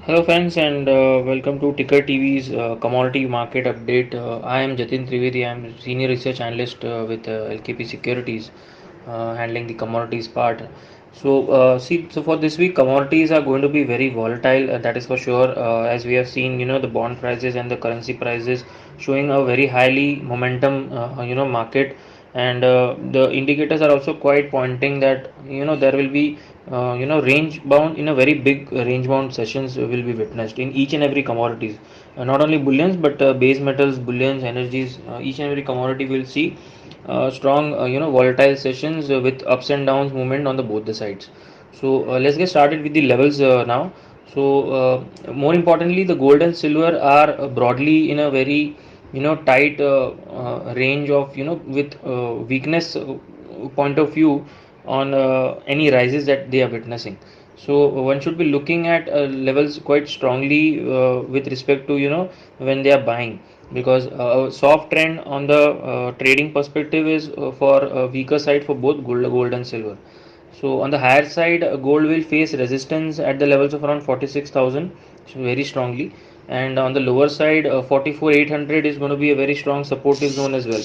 Hello friends and welcome to Ticker TV's commodity market update. I am Jateen Trivedi. I am senior research analyst with LKP Securities, handling the commodities part. So for this week, commodities are going to be very volatile. That is for sure. As we have seen, the bond prices and the currency prices showing a very highly momentum, market, and the indicators are also quite pointing that there will be range bound in a very big range bound sessions will be witnessed in each and every commodities, not only bullions but base metals, bullions, energies. Each and every commodity will see strong volatile sessions with ups and downs movement on the both the sides. So let's get started with the levels now. More importantly, the gold and silver are broadly in a very tight range of with weakness point of view on any rises that they are witnessing. So one should be looking at levels quite strongly with respect to when they are buying, because a soft trend on the trading perspective is for a weaker side for both gold and silver. So on the higher side, gold will face resistance at the levels of around 46,000, so very strongly, and on the lower side, 44,800 is going to be a very strong supportive zone as well.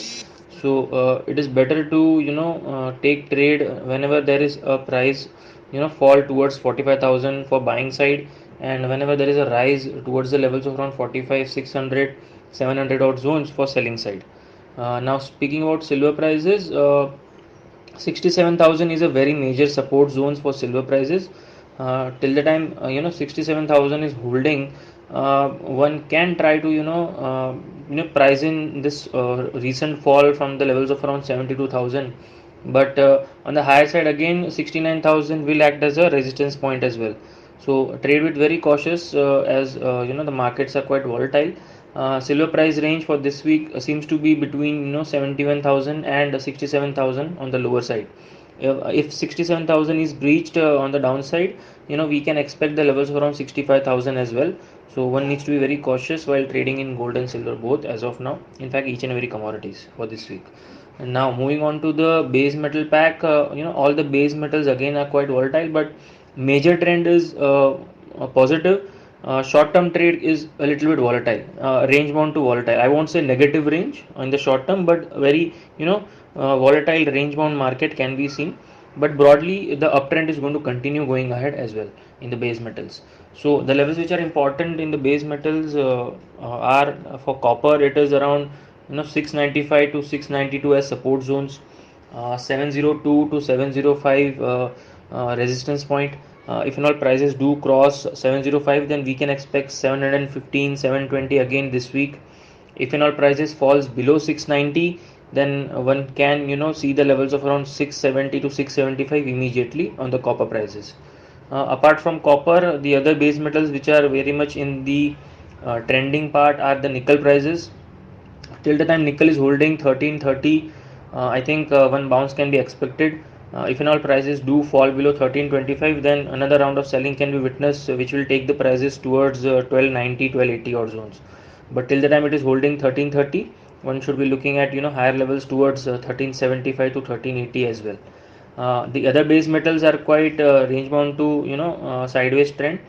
So it is better to take trade whenever there is a price fall towards 45,000 for buying side, and whenever there is a rise towards the levels of around 45, 600, 700 odd zones for selling side. Now speaking about silver prices. 67,000 is a very major support zones for silver prices. Till the time 67,000 is holding, one can try to price in this recent fall from the levels of around 72,000. But on the higher side again, 69,000 will act as a resistance point as well. So trade with very cautious, as the markets are quite volatile. Silver price range for this week seems to be between 71,000 and 67,000 on the lower side. If 67,000 is breached on the downside, we can expect the levels of around 65,000 as well. So one needs to be very cautious while trading in gold and silver both as of now. In fact, each and every commodities for this week. And now moving on to the base metal pack, all the base metals again are quite volatile, but major trend is positive. Short term trade is a little bit volatile, range bound to volatile. I won't say negative range in the short term, but very volatile range bound market can be seen. But broadly, the uptrend is going to continue going ahead as well in the base metals. So the levels which are important in the base metals are for copper. It is around 695 to 692 as support zones, 702 to 705 resistance point. If all prices do cross 705, then we can expect 715, 720 again this week. If all prices falls below 690, then one can see the levels of around 670 to 675 immediately on the copper prices. Apart from copper, the other base metals which are very much in the trending part are the nickel prices. Till the time nickel is holding 1330, I think one bounce can be expected. If all prices do fall below 1325, then another round of selling can be witnessed, which will take the prices towards 1290, 1280 odd zones. But till the time it is holding 1330, one should be looking at higher levels towards 1375 to 1380 as well. The other base metals are quite range bound to sideways trend,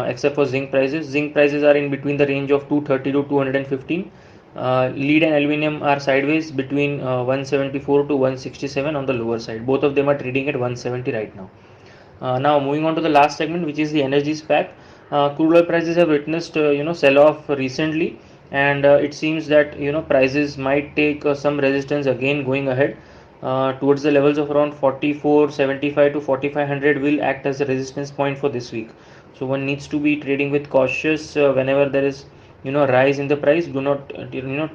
except for zinc prices. Zinc prices are in between the range of 230 to 215. Lead and aluminium are sideways between 174 to 167 on the lower side. Both of them are trading at 170 right now. Now moving on to the last segment, which is the energy pack. Crude oil prices have witnessed sell off recently, and it seems that prices might take some resistance again going ahead. Towards the levels of around 44.75 to 4500 will act as a resistance point for this week. So one needs to be trading with cautious whenever there is rise in the price. Do not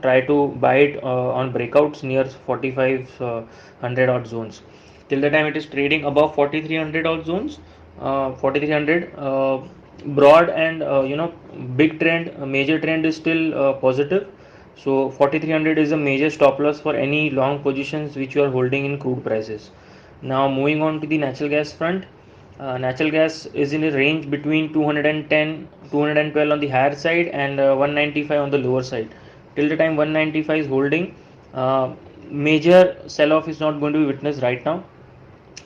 try to buy it on breakouts near 4500 odd zones. Till the time it is trading above 4300 odd zones, 4300, broad and big trend, major trend is still positive. So 4300 is a major stop loss for any long positions which you are holding in crude prices. Now moving on to the natural gas front. Natural gas is in a range between 210, 212 on the higher side and 195 on the lower side. Till the time 195 is holding, major sell off is not going to be witnessed right now.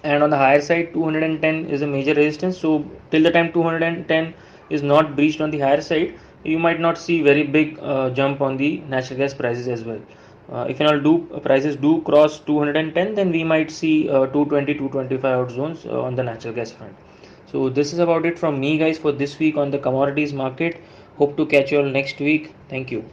And on the higher side, 210 is a major resistance. So till the time 210 is not breached on the higher side, you might not see very big jump on the natural gas prices as well. If and all do prices do cross 210, then we might see 220, 225 out zones on the natural gas front. So this is about it from me, guys, for this week on the commodities market. Hope to catch you all next week. Thank you.